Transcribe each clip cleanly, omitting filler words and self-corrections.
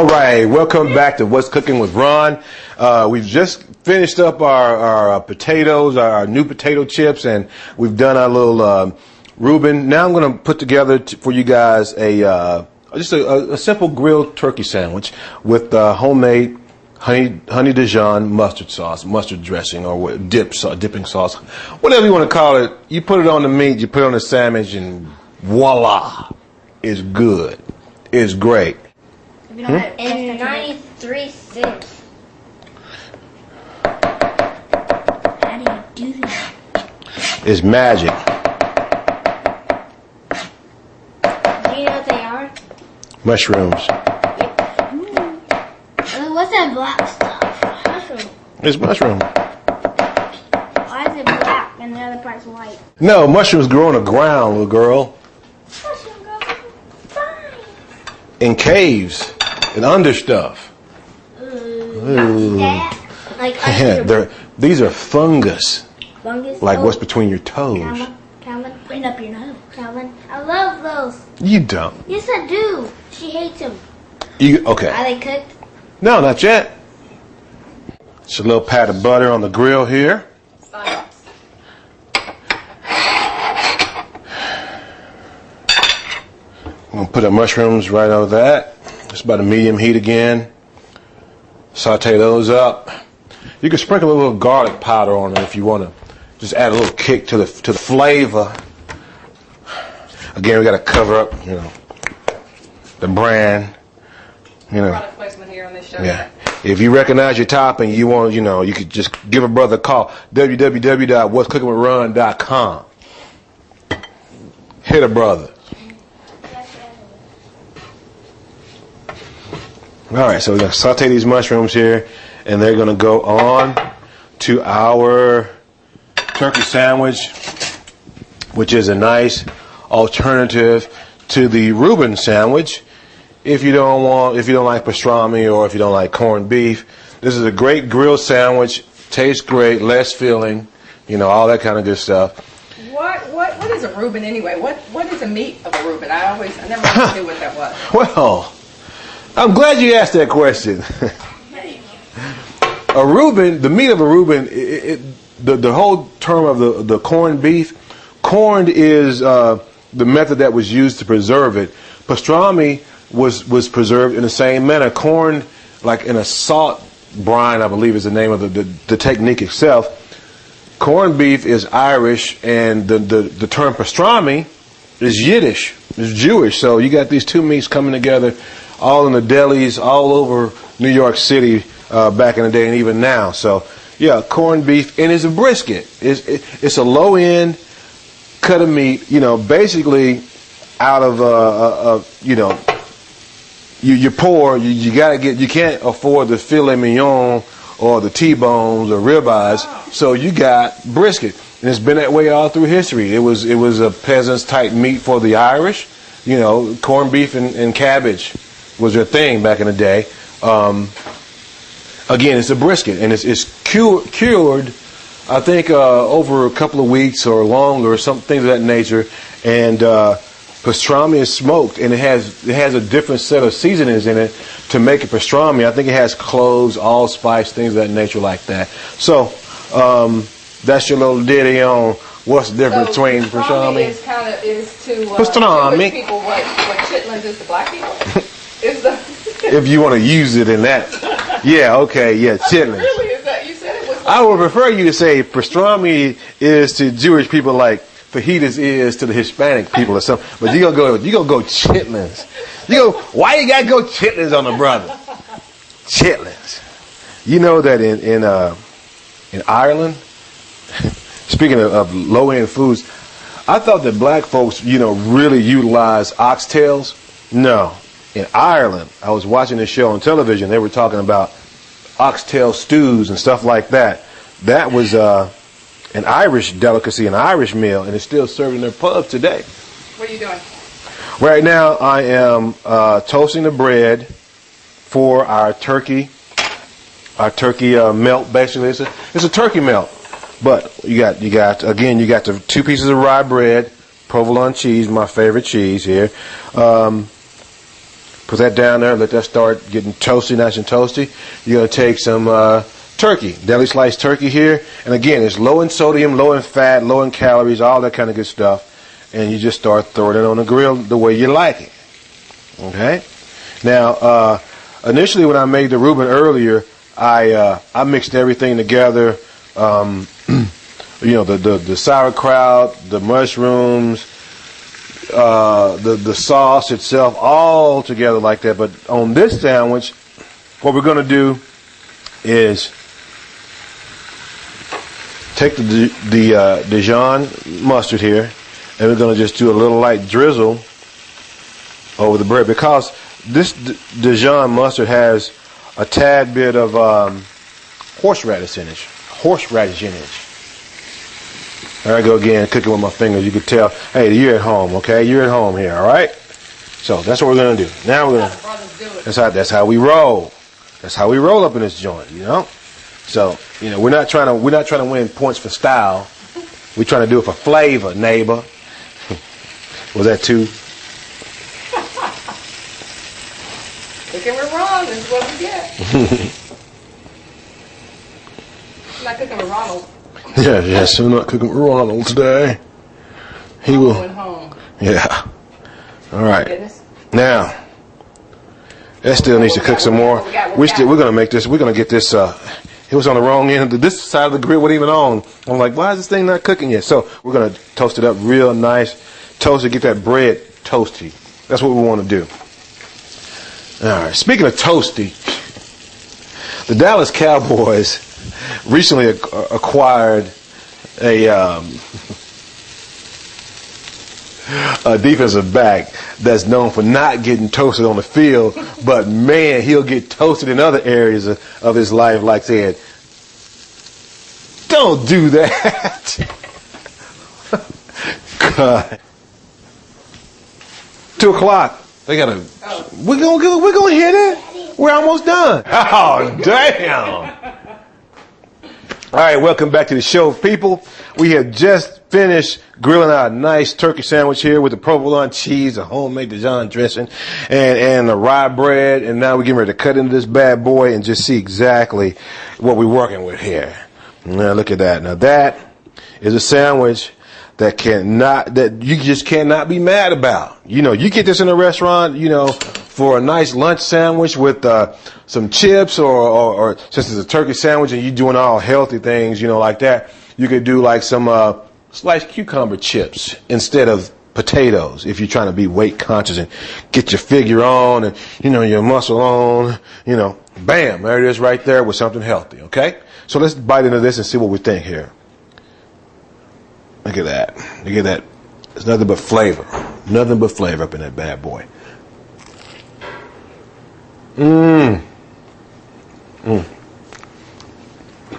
All right, welcome back to What's Cooking with Ron. We've just finished up our potatoes, our new potato chips, and we've done our little Reuben. Now I'm going to put together for you guys just a simple grilled turkey sandwich with homemade honey Dijon mustard dressing, or dipping sauce, whatever you want to call it. You put it on the meat, you put it on the sandwich, and voila, it's good. It's great. And 93 cents. How do you do that? It's magic. Do you know what they are? Mushrooms. What's that black stuff? Mushroom. It's mushroom. Why is it black and the other part's white? No, mushrooms grow on the ground, little girl. Mushroom grows fine. In caves and under stuff. Ooh. Like under These are fungus. fungus. Like what's between your toes. Calvin, put it up your nose. Calvin, I love those. You don't. Yes, I do. She hates them. Okay. Are they cooked? No, not yet. Just a little pat of butter on the grill here. Science. I'm going to put the mushrooms right over that. Just about a medium heat again. Saute those up. You can sprinkle a little garlic powder on them if you want to. Just add a little kick to the flavor. Again, we got to cover up, the brand. Product placement here on this show. Yeah. If you recognize your topping, you want, you could just give a brother a call. www.what'scookingwithron.com. Hit a brother. All right, so we're going to saute these mushrooms here, and they're going to go on to our turkey sandwich, which is a nice alternative to the Reuben sandwich. If you don't like pastrami, or if you don't like corned beef, this is a great grilled sandwich. Tastes great, less filling, all that kind of good stuff. What is a Reuben anyway? What is the meat of a Reuben? I never knew what that was. Well, I'm glad you asked that question. A Reuben, the meat of a Reuben, the whole term of the corned beef, corned is the method that was used to preserve it. Pastrami was preserved in the same manner. Corned, like in a salt brine, I believe is the name of the technique itself. Corned beef is Irish, and the term pastrami is Yiddish, is Jewish. So you got these two meats coming together, all in the delis all over New York City back in the day, and even now. So yeah, corned beef, and it's a brisket. It's a low end cut of meat. Basically out of you're poor. You gotta you can't afford the filet mignon or the T-bones or ribeyes, so you got brisket, and it's been that way all through history. It was a peasant's type meat for the Irish. Corned beef and cabbage was their thing back in the day. Again, it's a brisket, and it's cured, I think, over a couple of weeks or longer, some things of that nature. And pastrami is smoked, and it has a different set of seasonings in it to make it pastrami. I think it has cloves, allspice, things of that nature like that. So that's your little ditty on what's the difference between pastrami. Is to pastrami. Jewish people what chitlins is to black people. If you want to use it in that, yeah, okay, yeah, chitlins. Really, is that you said it was? I would prefer you to say pastrami is to Jewish people like fajitas is to the Hispanic people or something. But you gonna go chitlins. Why you gotta go chitlins on the brother? Chitlins. You know that in Ireland, speaking of low end foods, I thought that black folks, really utilize oxtails. No. In Ireland, I was watching this show on television. They were talking about oxtail stews and stuff like that. That was an Irish delicacy, an Irish meal, and it's still served in their pubs today. What are you doing? Right now, I am toasting the bread for our turkey melt. Basically, it's a turkey melt, but you got the 2 pieces of rye bread, provolone cheese, my favorite cheese here. Put that down there. Let that start getting toasty, nice and toasty. You're going to take some turkey, deli sliced turkey here. And again, it's low in sodium, low in fat, low in calories, all that kind of good stuff. And you just start throwing it on the grill the way you like it. Okay? Now, initially when I made the Reuben earlier, I mixed everything together. The sauerkraut, the mushrooms, the sauce itself, all together like that. But on this sandwich, what we're going to do is take the Dijon mustard here, and we're going to just do a little light drizzle over the bread, because this Dijon mustard has a tad bit of horseradish in it. There I go again, cooking with my fingers. You can tell, hey, you're at home, okay? You're at home here, all right? So that's what we're gonna do. Now we're gonna. That's how we roll. That's how we roll up in this joint, you know. So we're not trying to win points for style. We're trying to do it for flavor, neighbor. Was that too? Cooking with Ron is what we get. I'm not cooking with Ronald. Yes, I'm not cooking with Ronald today. He will. Going home. Yeah. All right. Now, that still needs to cook some more. We're gonna make this. We're gonna get this. It was on the wrong end. This side of the grill wasn't even on. I'm like, why is this thing not cooking yet? So we're gonna toast it up real nice, toast it, get that bread toasty. That's what we want to do. All right. Speaking of toasty, the Dallas Cowboys recently acquired a defensive back that's known for not getting toasted on the field, but man, he'll get toasted in other areas of his life, like saying, "Don't do that." God. 2 o'clock. They gotta. We're gonna hit it. We're almost done. Oh damn! All right, welcome back to the show, people. We have just finished grilling our nice turkey sandwich here with the provolone cheese, the homemade Dijon dressing, and the rye bread. And now we're getting ready to cut into this bad boy and just see exactly what we're working with here. Now look at that. Now that is a sandwich that you just cannot be mad about. You get this in a restaurant, for a nice lunch sandwich with some chips, or since it's a turkey sandwich and you're doing all healthy things, like that, you could do like some sliced cucumber chips instead of potatoes if you're trying to be weight conscious and get your figure on and, your muscle on, bam, there it is right there with something healthy, okay? So let's bite into this and see what we think here. Look at that. Look at that. It's nothing but flavor. Nothing but flavor up in that bad boy.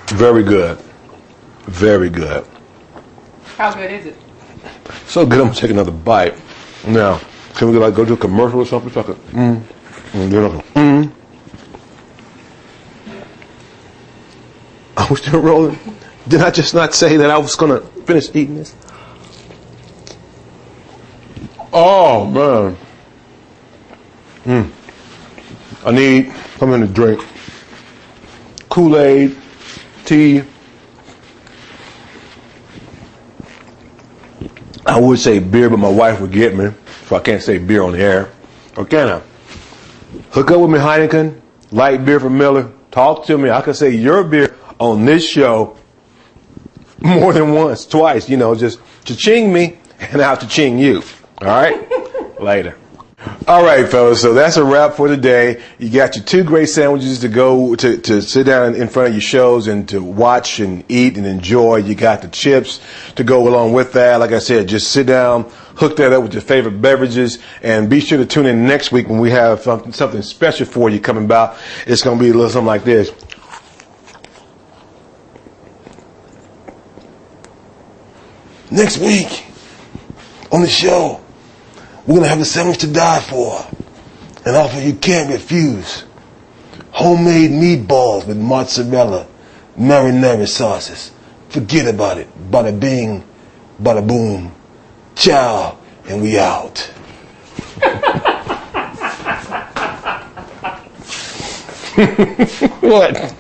Very good. Very good. How good is it? So good, I'm going to take another bite. Now, can we go to a commercial or something? So I can, Are we still rolling? Did I just not say that I was going to finish eating this? Oh, man. I need something to drink. Kool-Aid, tea. I would say beer, but my wife would get me, so I can't say beer on the air. Or can I? Hook up with me, Heineken, light beer from Miller. Talk to me. I can say your beer on this show more than once, twice, just cha-ching me and I'll cha-ching you. All right? Later. All right, fellas, so that's a wrap for today. You got your 2 great sandwiches to go to sit down in front of your shows and to watch and eat and enjoy. You got the chips to go along with that. Like I said, just sit down, hook that up with your favorite beverages, and be sure to tune in next week when we have something special for you coming about. It's going to be a little something like this. Next week on the show, we're going to have a sandwich to die for. An offer you can't refuse. Homemade meatballs with mozzarella, marinara sauces. Forget about it. Bada bing, bada boom. Ciao, and we out. What?